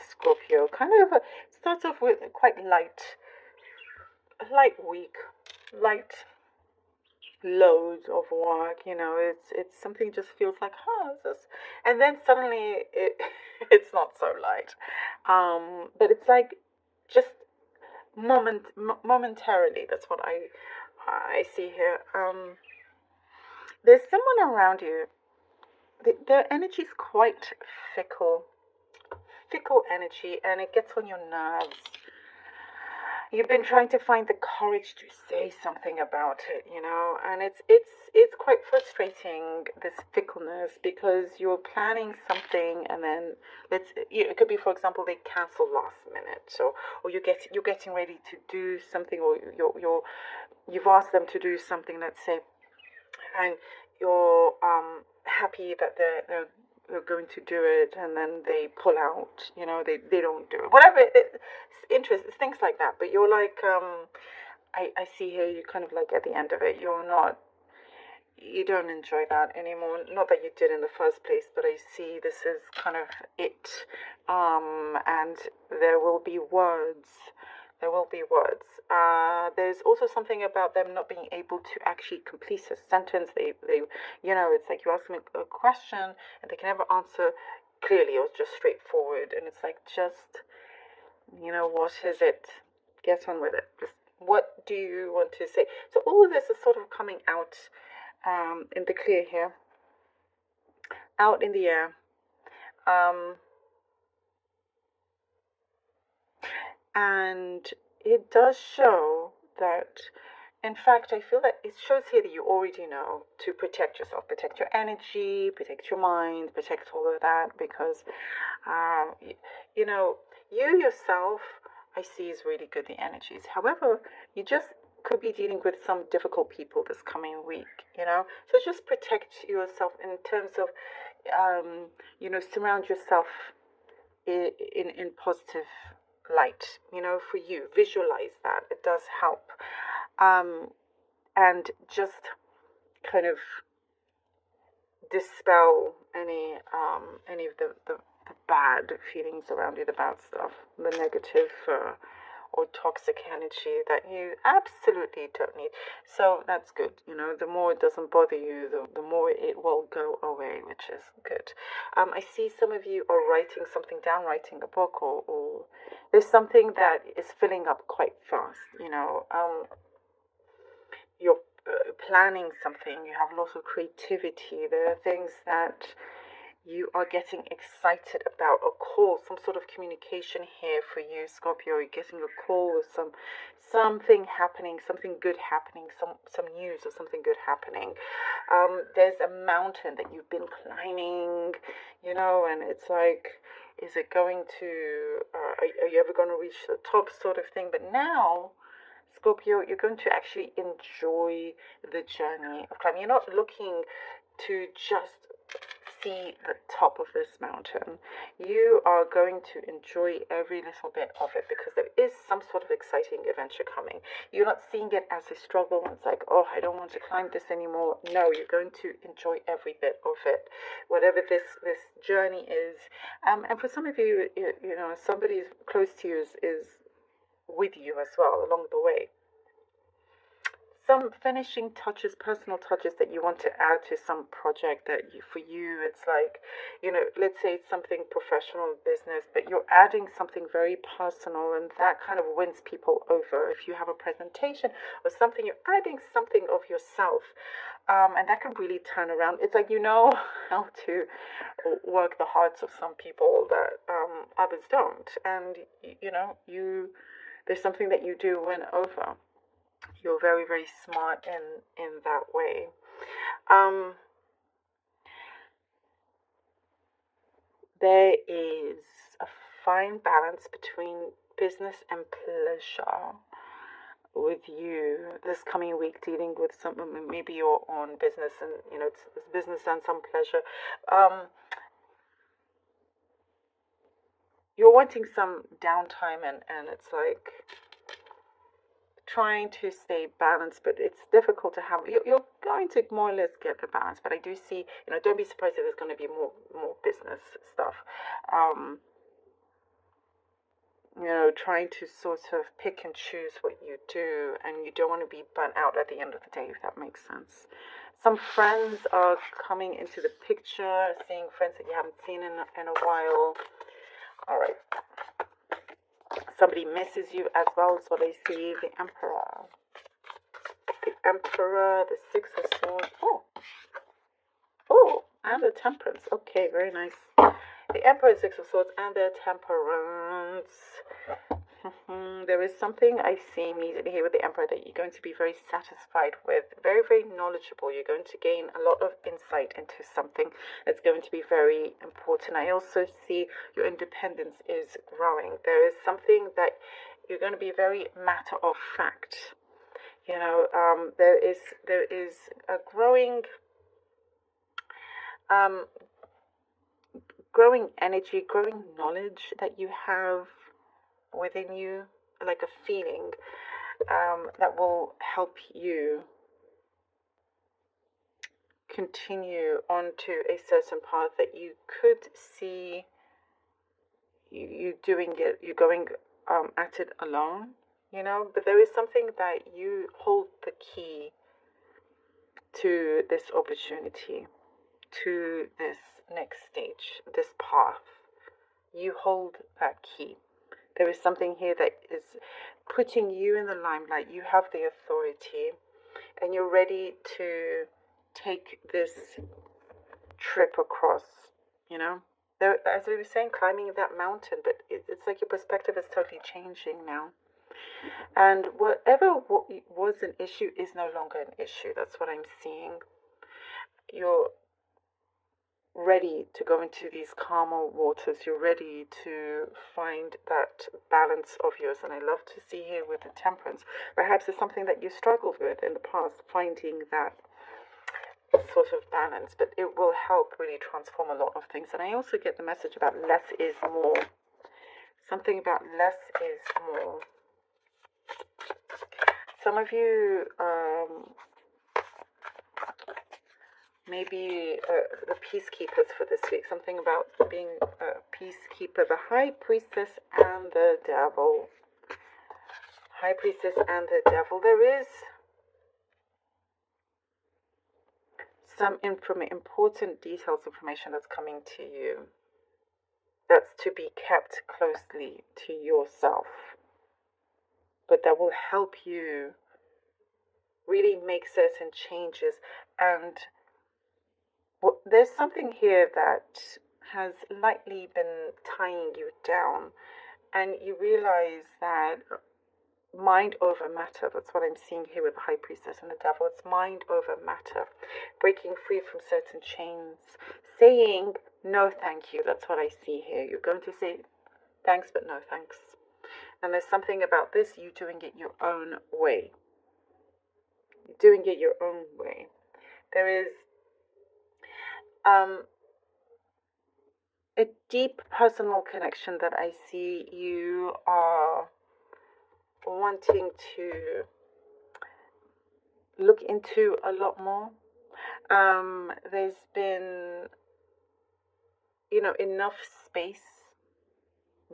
Scorpio kind of starts off with quite light week, light loads of work. It's something just feels like, this, and then suddenly it's not so light. But it's like just momentarily. That's what I see here. There's someone around you. Their energy is quite fickle, fickle energy, and it gets on your nerves. You've been trying to find the courage to say something about it, and it's quite frustrating, this fickleness, because you're planning something, and then it could be, for example, they cancel last minute, or you're getting ready to do something, or you've asked them to do something, let's say, and you're happy that they're going to do it, and then they pull out. They don't do it. Whatever it's interest, it's things like that. But you're like, I see here, you kind of like at the end of it, you don't enjoy that anymore. Not that you did in the first place, but I see this is kind of it. And there will be words. There will be words. There's also something about them not being able to actually complete a sentence. It's like you ask them a question and they can never answer clearly or just straightforward. And it's like, just, what is it? Get on with it. Just, what do you want to say? So all of this is sort of coming out in the clear here, out in the air. And it does show that, in fact, I feel that it shows here that you already know to protect yourself, protect your energy, protect your mind, protect all of that, because, you yourself, I see, is really good, the energies. However, you just could be dealing with some difficult people this coming week. So just protect yourself in terms of, surround yourself in positive light, for you. Visualize that. It does help. And just kind of dispel any of the bad feelings around you, the bad stuff, the negative or toxic energy that you absolutely don't need. So that's good. The more it doesn't bother you, the more it will go away, which is good. I see some of you are writing something down, writing a book, or there's something that is filling up quite fast. You're planning something, you have lots of creativity. There are things that you are getting excited about, a call, some sort of communication here for you, Scorpio. You're getting a call with something happening, something good happening, some news or something good happening. There's a mountain that you've been climbing, and it's like, is it going to, are you ever going to reach the top, sort of thing? But now, Scorpio, you're going to actually enjoy the journey of climbing. You're not looking to just see the top of this mountain. You are going to enjoy every little bit of it, because there is some sort of exciting adventure coming. You're not seeing it as a struggle. It's like, oh, I don't want to climb this anymore. No, you're going to enjoy every bit of it, whatever this journey is. And for some of you, somebody close to you is with you as well along the way. Some finishing touches, personal touches that you want to add to some project that for you, it's like, let's say it's something professional, business, but you're adding something very personal, and that kind of wins people over. If you have a presentation or something, you're adding something of yourself, and that can really turn around. It's like, how to work the hearts of some people that others don't, and there's something that you do win over. You're very, very smart in that way. There is a fine balance between business and pleasure with you this coming week, dealing with maybe your own business, and it's business and some pleasure. You're wanting some downtime, and it's like trying to stay balanced, but it's difficult to have. You're going to more or less get the balance, but I do see, don't be surprised if there's going to be more business stuff. you know, trying to sort of pick and choose what you do, and you don't want to be burnt out at the end of the day, if that makes sense. Some friends are coming into the picture, seeing friends that you haven't seen in a while. All right. Somebody misses you as well, is what I see. The Emperor. The Emperor, the Six of Swords. Oh, and the Temperance. Okay, very nice. The Emperor, Six of Swords, and the Temperance. There is something I see immediately here with the Emperor that you're going to be very satisfied with. Very, very knowledgeable. You're going to gain a lot of insight into something that's going to be very important. I also see your independence is growing. There is something that you're going to be very matter of fact. You know, there is a growing energy, growing knowledge that you have within you, like a feeling that will help you continue onto a certain path that you could see you doing it, you're going at it alone, you know, but there is something that you hold the key to this opportunity, to this next stage, this path. You hold that key. There is something here that is putting you in the limelight. You have the authority, and you're ready to take this trip across, you know. There, as we were saying, climbing that mountain, but it's like your perspective is totally changing now. And whatever was an issue is no longer an issue. That's what I'm seeing. You're ready to go into these calmer waters. You're ready to find that balance of yours. And I love to see here with the Temperance, perhaps it's something that you struggled with in the past, finding that sort of balance, but it will help really transform a lot of things. And I also get the message about less is more. Something about less is more. Some of you maybe the peacekeepers for this week. Something about being a peacekeeper. The High Priestess and the Devil. High Priestess and the Devil. There is some important details, information that's coming to you. That's to be kept closely to yourself. But that will help you really make certain changes. And there's something here that has lightly been tying you down, and you realize that mind over matter, that's what I'm seeing here with the High Priestess and the Devil. It's mind over matter, breaking free from certain chains, saying no thank you. That's what I see here. You're going to say thanks but no thanks. And there's something about this, you doing it your own way. You're doing it your own way. There is a deep personal connection that I see you are wanting to look into a lot more. There's been, you know, enough space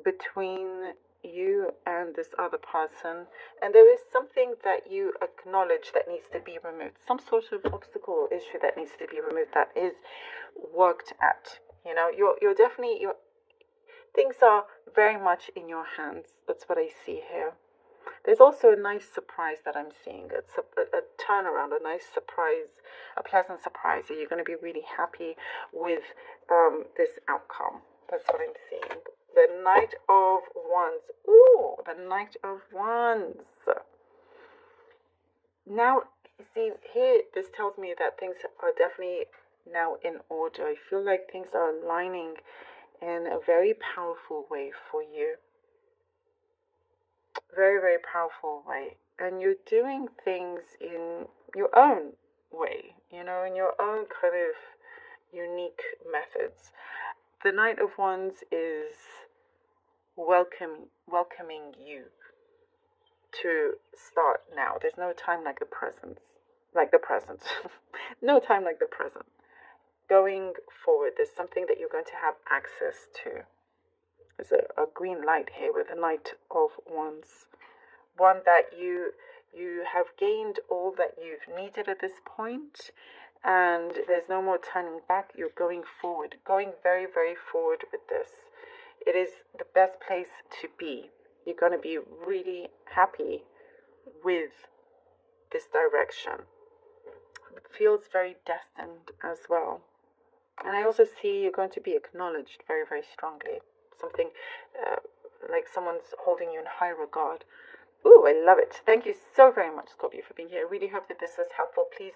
between you and this other person, and there is something that you acknowledge that needs to be removed, some sort of obstacle or issue that needs to be removed, that is worked at. You know, you're definitely, things are very much in your hands. That's what I see here. There's also a nice surprise that I'm seeing. It's a turnaround, a nice surprise, a pleasant surprise. So you're going to be really happy with this outcome. That's what I'm seeing. The Knight of Wands. Ooh, the Knight of Wands. Now, you see, here, this tells me that things are definitely now in order. I feel like things are aligning in a very powerful way for you. Very, very powerful way. And you're doing things in your own way, you know, in your own kind of unique methods. The Knight of Wands is welcoming you to start now. There's no time like the present. No time like the present. Going forward, there's something that you're going to have access to. There's a green light here with the Knight of Wands. One that you have gained all that you've needed at this point, and there's no more turning back. You're going forward, going very, very forward with this. It is the best place to be. You're going to be really happy with this direction. It feels very destined as well. And I also see you're going to be acknowledged very, very strongly. Something like someone's holding you in high regard. Ooh, I love it. Thank you so very much, Scorpio, for being here. I really hope that this was helpful. Please